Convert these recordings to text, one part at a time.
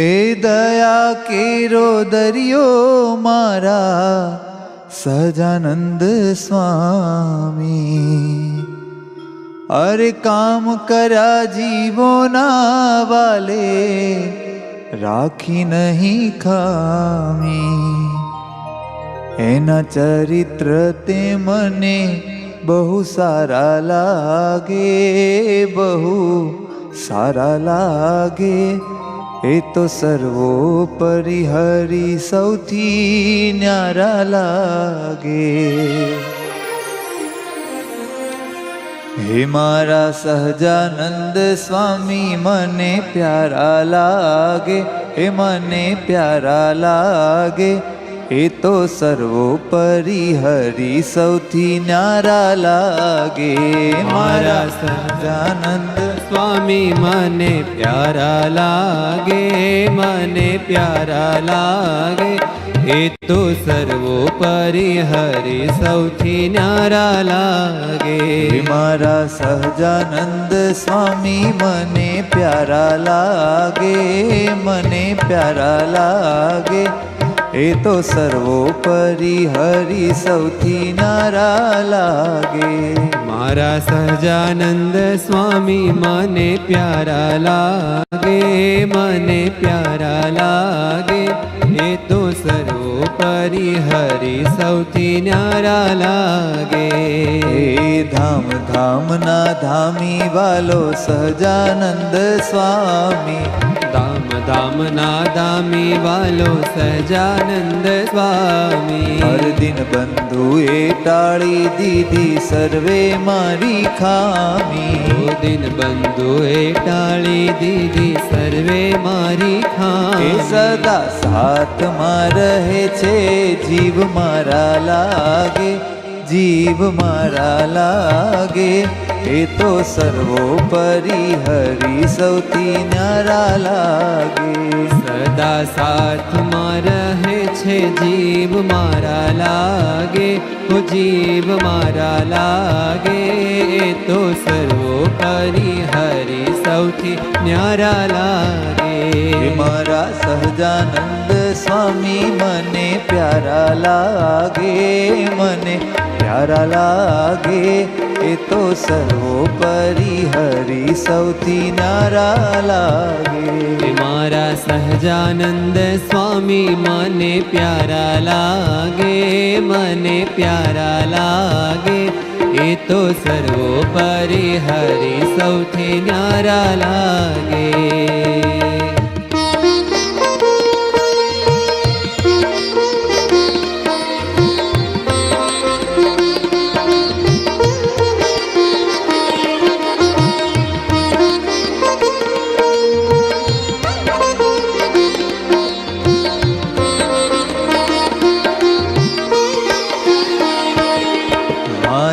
એ દયા કેરો દરિયો મારા સહજાનંદ સ્વામી, અરે કામ કર્યા જીવોના વાલે રાખી નહીં ખામી, એના ચરિત્ર તે મને બહુ સારા લાગે, બહુ સારા લાગે, એ તો સર્વોપરી હરિ સૌથી ન્યારા લાગે. હે મારા સહજાનંદ સ્વામી મને પ્યારા લાગે, હે મને પ્યારા લાગે, એ તો સર્વોપરી હરિ સૌથી ન્યારા લાગે. મારા સહજાનંદ સ્વામી મને પ્યારા લાગે, મને પ્યારા લાગે, એ તો સર્વોપરી હરિ સૌથી ન્યારા લાગે. મારા સહજાનંદ સ્વામી મને પ્યારા લાગે, મને પ્યારા લાગે, એ તો સર્વોપરી હરિ સૌથી ન્યારા લાગે. મારા સહજાનંદ સ્વામી મને પ્યારા લાગે, મને પ્યારા લાગે, એ તો સર્વોપરી હરિ સૌથી ન્યારા લાગે. ધામ ધામના ધામી વાલો સહજાનંદ સ્વામી, ધામ ધામના ધામી વાલો સહજાનંદ સ્વામી, હર દિન બંધુએ ટાળી દીધી સર્વે મારી ખામી, દિન બંધુએ ટાળી દીધી સર્વે મારી એ ખામી. સદા સાથમાં રહે છે જીવ મારા લાગે, જીવ મારા લાગે, એ તો સર્વોપરી હરિ સૌથી ન્યારા લાગે. સદા સાથમાં રહે છે જીવ મારા લાગે, ઓ જીવ મારા લાગે, એ તો સર્વોપરી હરિ સૌથી ન્યારા લાગે. મારા સહજાનંદ સ્વામી મને પ્યારા લાગે, મને પ્યારા લાગે, એ તો સર્વોપરી હરિ સૌથી ન્યારા લાગે. મારા સહજાનંદ સ્વામી મને પ્યારા લાગે, મને પ્યારા લાગે, એ તો સર્વોપરી હરિ સૌથી ન્યારા લાગે.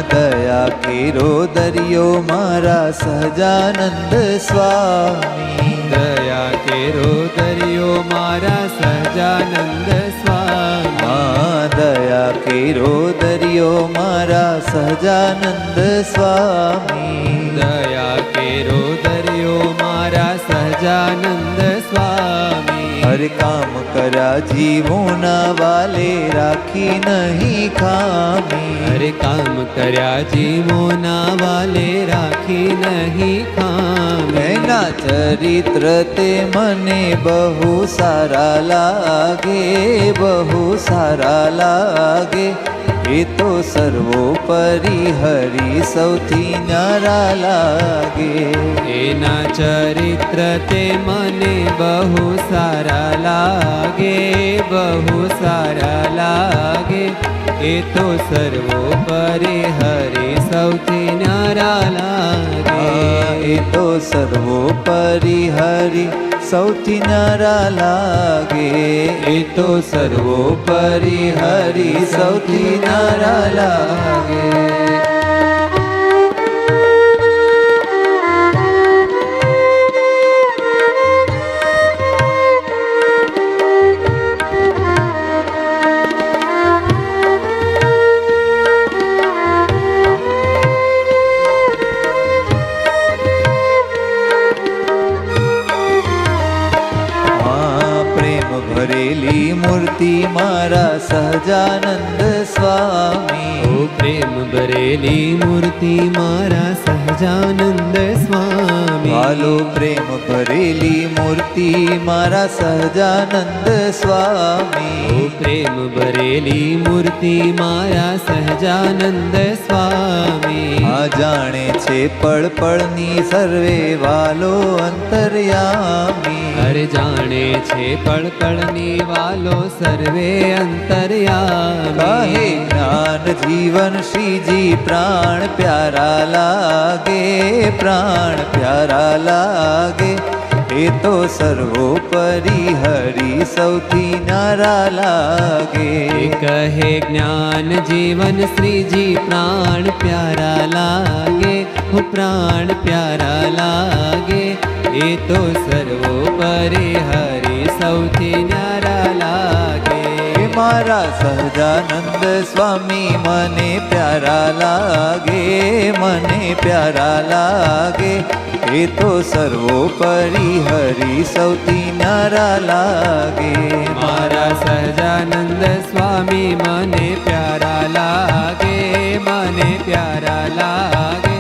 દયા કેરો દરિયો મારા સહજાનંદ સ્વામી, દયા કેરો દરિયો મારા સહજાનંદ સ્વામી, દયા કેરો દરિયો મારા સહજાનંદ સ્વામી, દયા કેરો દરિયો મારા સહજાનંદ સ્વામી. હર કામ કર્યા જીવોના વાલે રાખી નહીં ખામી, હરે કામ કર્યા જીવોના વાલે રાખી નહીં ખામી. એના ચરિત્ર તે મને બહુ સારા લાગે, બહુ સારા લાગે, એ તો સર્વોપરી હરિ સૌથી ન્યારા લાગે. એના ચરિત્ર તે મને બહુ સારા લાગે, બહુ સારા લાગે, એ તો સર્વોપરી હરિ સૌથી ન્યારા લાગે. એ તો સર્વોપરી હરિ સૌથી ન્યારા લાગે, એ તો સર્વોપરી હરિ સૌથી ન્યારા લાગે. ભરેલી મૂર્તિ મારા સહજાનંદ સ્વામી. ઓ પ્રેમ ભરેલી મૂર્તિ મારા સહજાનંદ સ્વામી. વાલો પ્રેમ ભરેલી મૂર્તિ મારા સહજાનંદ સ્વામી. ઓ પ્રેમ ભરેલી મૂર્તિ મારા સહજાનંદ સ્વામી. આ જાણે છે પળ પળની સર્વે વાલો અંતર્યામી. હર જાણે છે પળ પળની વાલો સર્વે અંતર્યામી. કહે જ્ઞાન જીવન શ્રીજી પ્રાણ પ્યારા લાગે, પ્રાણ પ્યારા લાગે. એ તો સર્વોપરી હરિ સૌથી ન્યારા લાગે. કહે જ્ઞાન જીવન શ્રીજી પ્રાણ પ્યારા લાગે, હો પ્રાણ પ્યારા લાગે. એ તો સર્વોપરી હરિ સૌથી ન્યારા લાગે. મારા સહજાનંદ સ્વામી મને પ્યારા લાગે, મને પ્યારા લાગે. એ તો સર્વોપરી હરિ સૌથી ન્યારા લાગે. મારા સહજાનંદ સ્વામી મને પ્યારા લાગે, મને પ્યારા લાગે.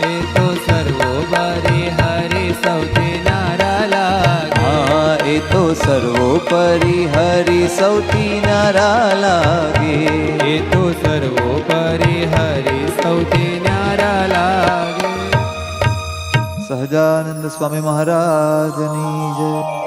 એ તો સર્વોપરી હરિ સૌથી ન્યારા લાગે. હા, એ તો સર્વોપરી હરિ સૌથી ન્યારા લાગે. એ તો સર્વોપરી હરિ સૌથી ન્યારા લાગે. સહજાનંદ સ્વામી મહારાજની જય.